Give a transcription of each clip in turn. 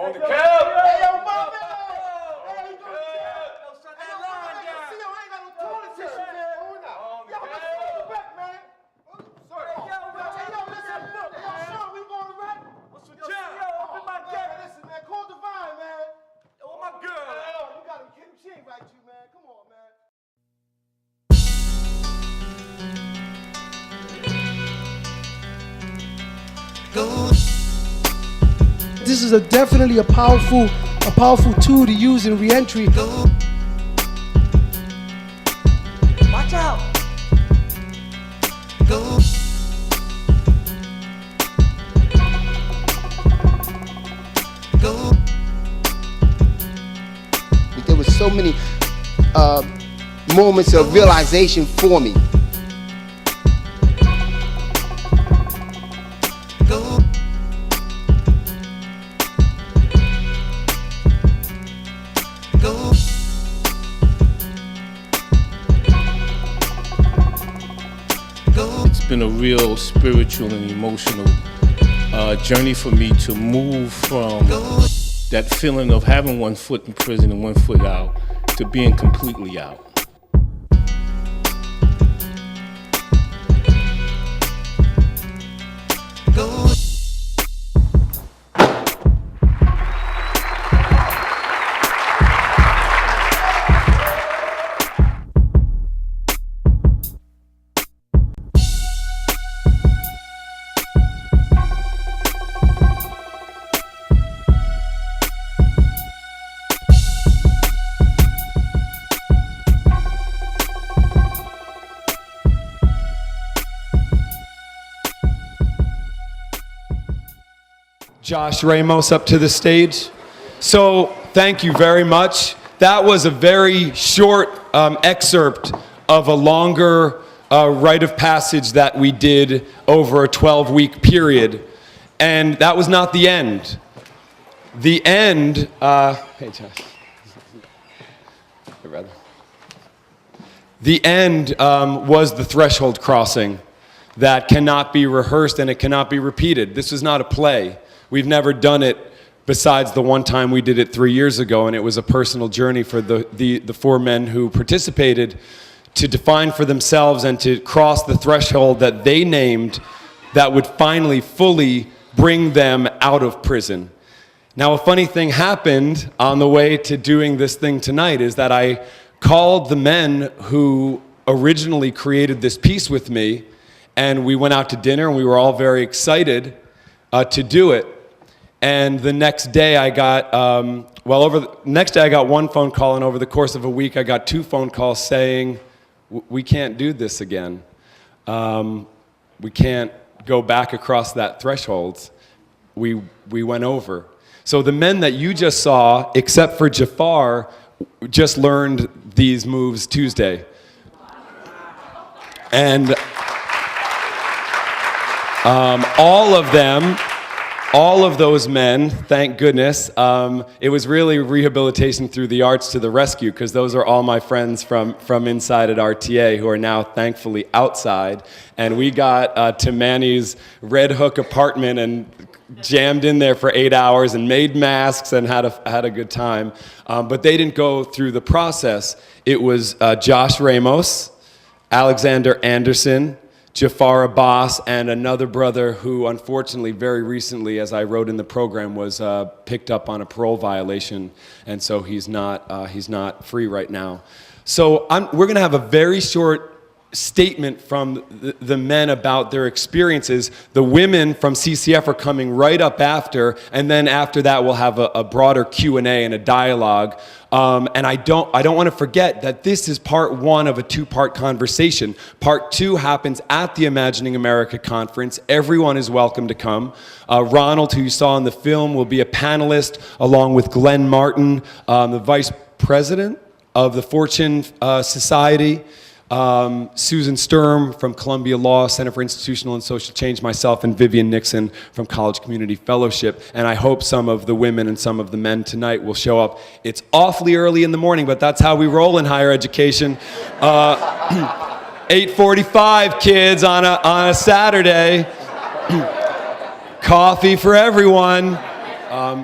On the cab. Hey, yo, Bobby! Hey, you doing that? Hey, yo, I ain't got no toilet tissue, man. Y'all better take it back, man. Sorry. Hey, yo, listen, look. Yo, Sean, we going to rap? What's with John? Open my gate. Listen, man, call Divine, man. Oh, my girl. Yo, you got him, kid. She ain't right you, man. Come on, man. This is definitely a powerful tool to use in re-entry. Watch out. There was so many moments of realization for me. It's been a real spiritual and emotional journey for me to move from that feeling of having one foot in prison and one foot out to being completely out. Josh Ramos up to the stage. So thank you very much. That was a very short excerpt of a longer rite of passage that we did over a 12-week period. And that was not the end. The end, hey Josh. Hey, brother. The end was the threshold crossing that cannot be rehearsed and it cannot be repeated. This is not a play. We've never done it besides the one time we did it 3 years ago, and it was a personal journey for the four men who participated to define for themselves and to cross the threshold that they named that would finally fully bring them out of prison. Now, a funny thing happened on the way to doing this thing tonight is that I called the men who originally created this piece with me, and we went out to dinner, and we were all very excited to do it. And the next day I got, next day I got one phone call, and over the course of a week I got 2 phone calls saying, we can't do this again. We can't go back across that threshold. We went over. So the men that you just saw, except for Jafar, just learned these moves Tuesday. And all of those men, thank goodness, it was really rehabilitation through the arts to the rescue, because those are all my friends from inside at RTA who are now thankfully outside. And we got to Manny's Red Hook apartment and jammed in there for 8 hours and made masks and had a good time. But they didn't go through the process. It was Josh Ramos, Alexander Anderson, Jafar Abbas, and another brother who, unfortunately, very recently, as I wrote in the program, was picked up on a parole violation, and so he's not free right now. So we're going to have a very short statement from the men about their experiences. The women from CCF are coming right up after, and then after that we'll have a broader Q&A and a dialogue. And I don't want to forget that this is part 1 of a 2-part conversation. Part 2 happens at the Imagining America conference. Everyone is welcome to come. Ronald, who you saw in the film, will be a panelist along with Glenn Martin, the vice president of the Fortune Society. Susan Sturm from Columbia Law Center for Institutional and Social Change, myself, and Vivian Nixon from College Community Fellowship. And I hope some of the women and some of the men tonight will show up. It's awfully early in the morning, but that's how we roll in higher education. 8:45, kids, on a Saturday. Coffee for everyone.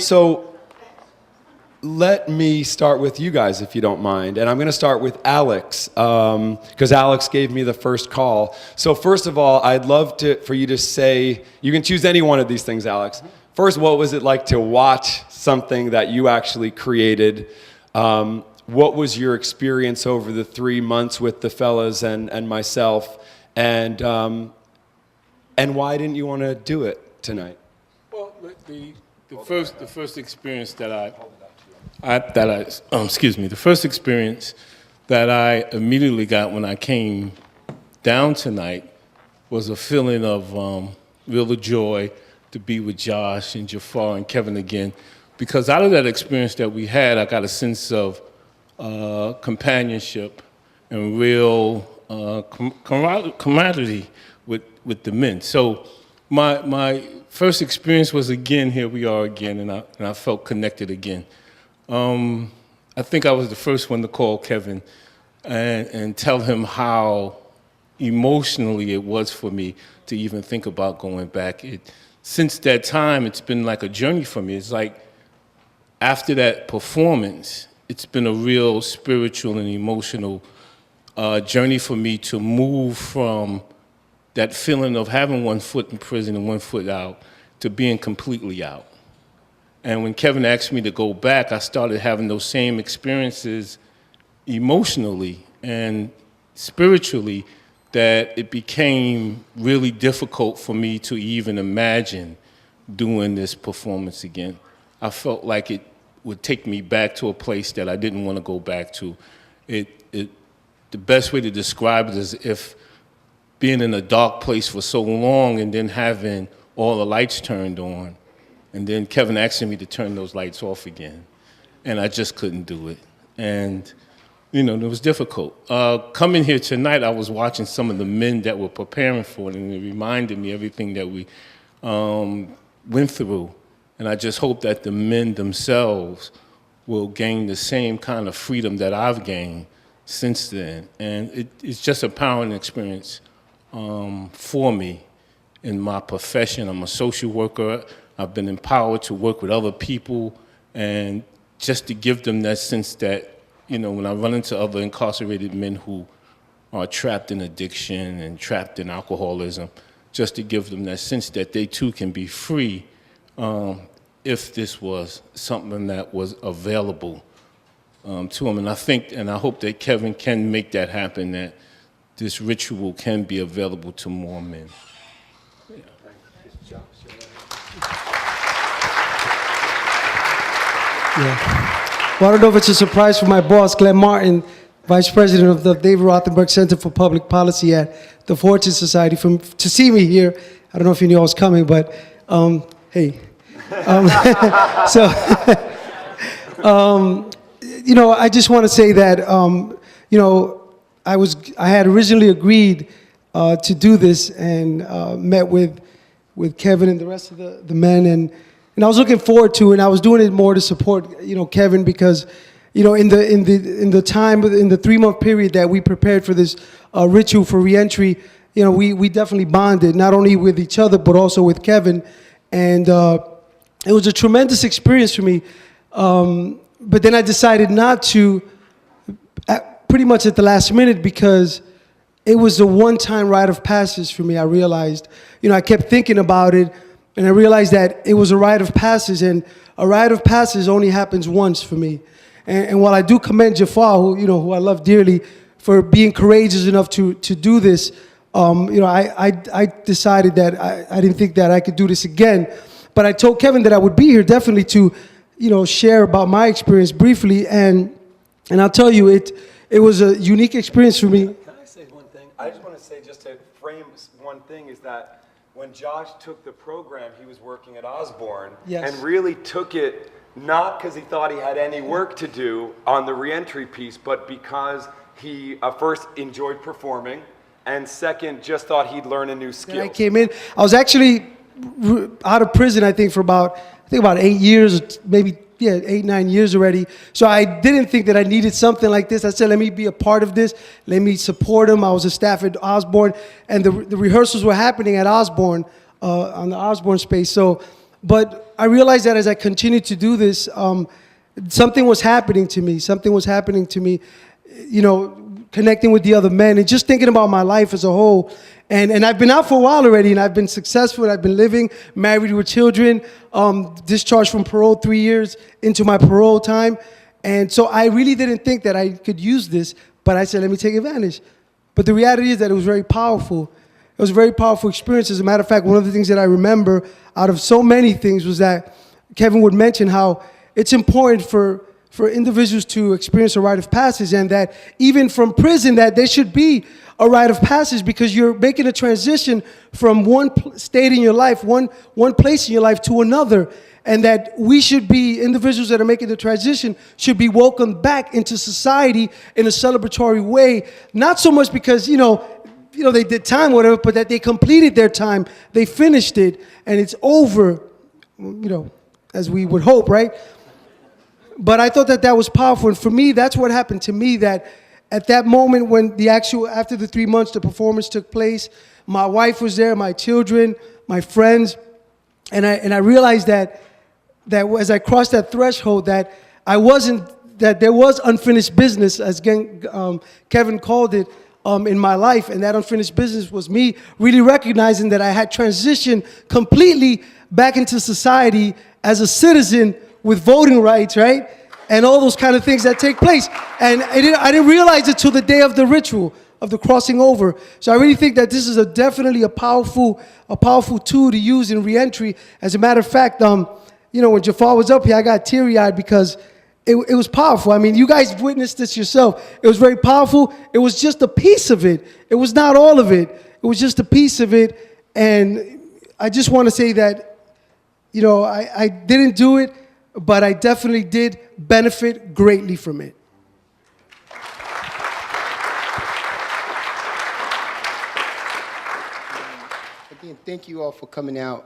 So let me start with you guys, if you don't mind. And I'm going to start with Alex, because Alex gave me the first call. So first of all, I'd love for you to say, you can choose any one of these things, Alex. First, what was it like to watch something that you actually created? What was your experience over the 3 months with the fellas and myself? And why didn't you want to do it tonight? Well, the first experience the first experience that I immediately got when I came down tonight was a feeling of real joy to be with Josh and Jafar and Kevin again, because out of that experience that we had, I got a sense of companionship and real camaraderie with the men. So my first experience was again, here we are again, and I felt connected again. I think I was the first one to call Kevin and tell him how emotionally it was for me to even think about going back. Since that time, it's been like a journey for me. It's like after that performance, it's been a real spiritual and emotional journey for me to move from that feeling of having one foot in prison and one foot out to being completely out. And when Kevin asked me to go back, I started having those same experiences emotionally and spiritually that it became really difficult for me to even imagine doing this performance again. I felt like it would take me back to a place that I didn't want to go back to. The best way to describe it is if being in a dark place for so long and then having all the lights turned on, and then Kevin asking me to turn those lights off again, and I just couldn't do it. And it was difficult. Coming here tonight, I was watching some of the men that were preparing for it, and it reminded me everything that we went through. And I just hope that the men themselves will gain the same kind of freedom that I've gained since then. And it's just a empowering experience for me in my profession. I'm a social worker. I've been empowered to work with other people, and just to give them that sense that, when I run into other incarcerated men who are trapped in addiction and trapped in alcoholism, just to give them that sense that they too can be free if this was something that was available to them. And I think, and I hope that Kevin can make that happen, that this ritual can be available to more men. Yeah. Well, I don't know if it's a surprise for my boss, Glenn Martin, Vice President of the David Rothenberg Center for Public Policy at the Fortune Society, to see me here. I don't know if you knew I was coming, but hey. I just want to say that, I had originally agreed to do this and met with Kevin and the rest of the men, and I was looking forward to it, and I was doing it more to support, Kevin, because, in the 3-month period that we prepared for this ritual for reentry, we definitely bonded, not only with each other, but also with Kevin, and it was a tremendous experience for me. But then I decided not to, pretty much at the last minute, because it was a one-time rite of passage for me. I realized, I kept thinking about it, and I realized that it was a rite of passage, and a rite of passage only happens once for me. And while I do commend Jafar, who I love dearly, for being courageous enough to do this, I decided that I didn't think that I could do this again. But I told Kevin that I would be here definitely to, share about my experience briefly, and I'll tell you, it was a unique experience for me. Can I say one thing? I just want to say, just to frame one thing, is that when Josh took the program, he was working at Osborne, yes, and really took it not because he thought he had any work to do on the reentry piece, but because he first enjoyed performing, and second, just thought he'd learn a new skill. I came in, I was actually out of prison, I think, for about 8 years, maybe 8, 9 years already. So I didn't think that I needed something like this. I said, let me be a part of this. Let me support him. I was a staff at Osborne, and the rehearsals were happening at Osborne, on the Osborne space. So, but I realized that as I continued to do this, something was happening to me. Something was happening to me, you know, connecting with the other men and just thinking about my life as a whole. And I've been out for a while already, and I've been successful, and I've been living, married with children, discharged from parole 3 years into my parole time. And so I really didn't think that I could use this, but I said, let me take advantage. But the reality is that it was very powerful. It was a very powerful experience. As a matter of fact, one of the things that I remember out of so many things was that Kevin would mention how it's important for individuals to experience a rite of passage, and that even from prison that there should be a rite of passage, because you're making a transition from one state in your life, one place in your life to another, and that we should be, individuals that are making the transition should be welcomed back into society in a celebratory way, not so much because, you know, they did time or whatever, but that they completed their time, they finished it, and it's over, you know, as we would hope, right? But I thought that that was powerful, and for me, that's what happened to me, that at that moment when after the 3 months, the performance took place, my wife was there, my children, my friends, and I realized that as I crossed that threshold, that there was unfinished business, as Kevin called it, in my life, and that unfinished business was me really recognizing that I had transitioned completely back into society as a citizen with voting rights, right? And all those kind of things that take place. And I didn't realize it till the day of the ritual, of the crossing over. So I really think that this is definitely a powerful tool to use in reentry. As a matter of fact, you know, when Jafar was up here, I got teary-eyed because it was powerful. I mean, you guys witnessed this yourself. It was very powerful. It was just a piece of it. It was not all of it. It was just a piece of it. And I just want to say that, you know, I didn't do it, but I definitely did benefit greatly from it. Again, thank you all for coming out.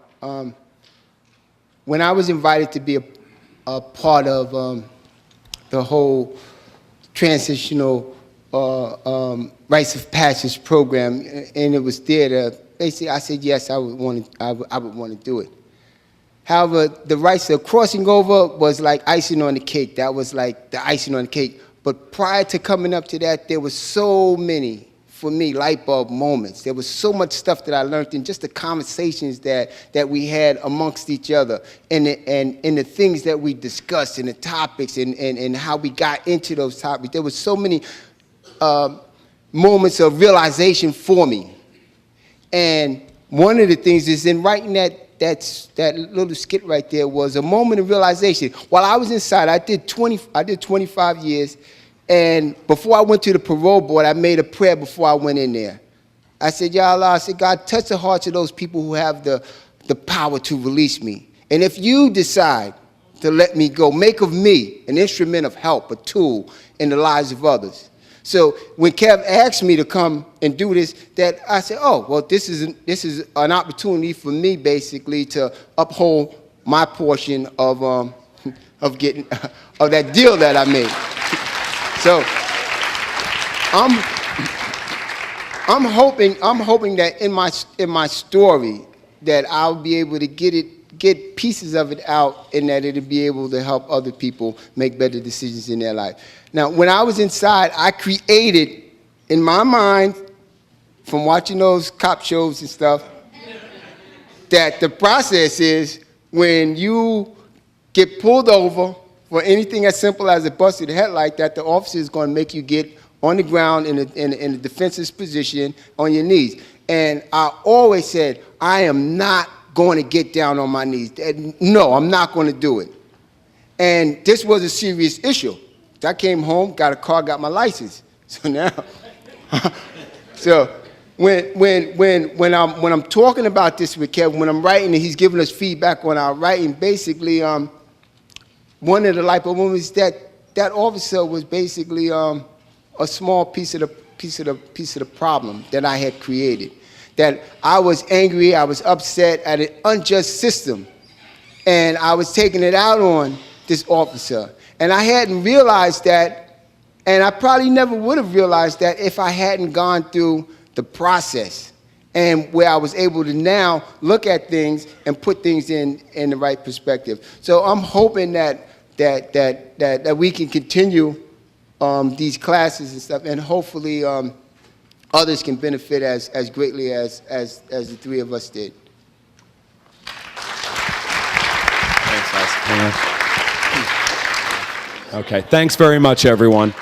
When I was invited to be a part of the whole transitional rites of passage program, and it was there, basically I said yes, I would want to do it. However, the rites of crossing over was like icing on the cake. That was like the icing on the cake. But prior to coming up to that, there was so many, for me, light bulb moments. There was so much stuff that I learned in just the conversations that we had amongst each other, and the things that we discussed, and the topics, and how we got into those topics. There was so many moments of realization for me. And one of the things is in writing that little skit right there was a moment of realization. While I was inside, I did 25 years, and before I went to the parole board, I made a prayer before I went in there. I said, Ya Allah, I said, God, touch the hearts of those people who have the power to release me. And if you decide to let me go, make of me an instrument of help, a tool in the lives of others. So when Kev asked me to come and do this, that I said, oh, well, this is an opportunity for me basically to uphold my portion of getting of that deal that I made. So I'm hoping that in my story that I'll be able to get pieces of it out, and that it'll be able to help other people make better decisions in their life. Now, when I was inside, I created, in my mind, from watching those cop shows and stuff, that the process is when you get pulled over for anything as simple as a busted headlight, that the officer is going to make you get on the ground in a defensive position on your knees. And I always said, I am not going to get down on my knees. No, I'm not going to do it. And this was a serious issue. I came home, got a car, got my license. So now, so when I'm talking about this with Kevin, when I'm writing and he's giving us feedback on our writing, basically, one of the light bulb moments that officer was basically a small piece of the problem that I had created. That I was angry, I was upset at an unjust system, and I was taking it out on this officer. And I hadn't realized that, and I probably never would have realized that if I hadn't gone through the process, and where I was able to now look at things and put things in the right perspective. So I'm hoping that that we can continue these classes and stuff, and hopefully others can benefit as greatly as the three of us did. Thanks, guys. Okay, thanks very much, everyone.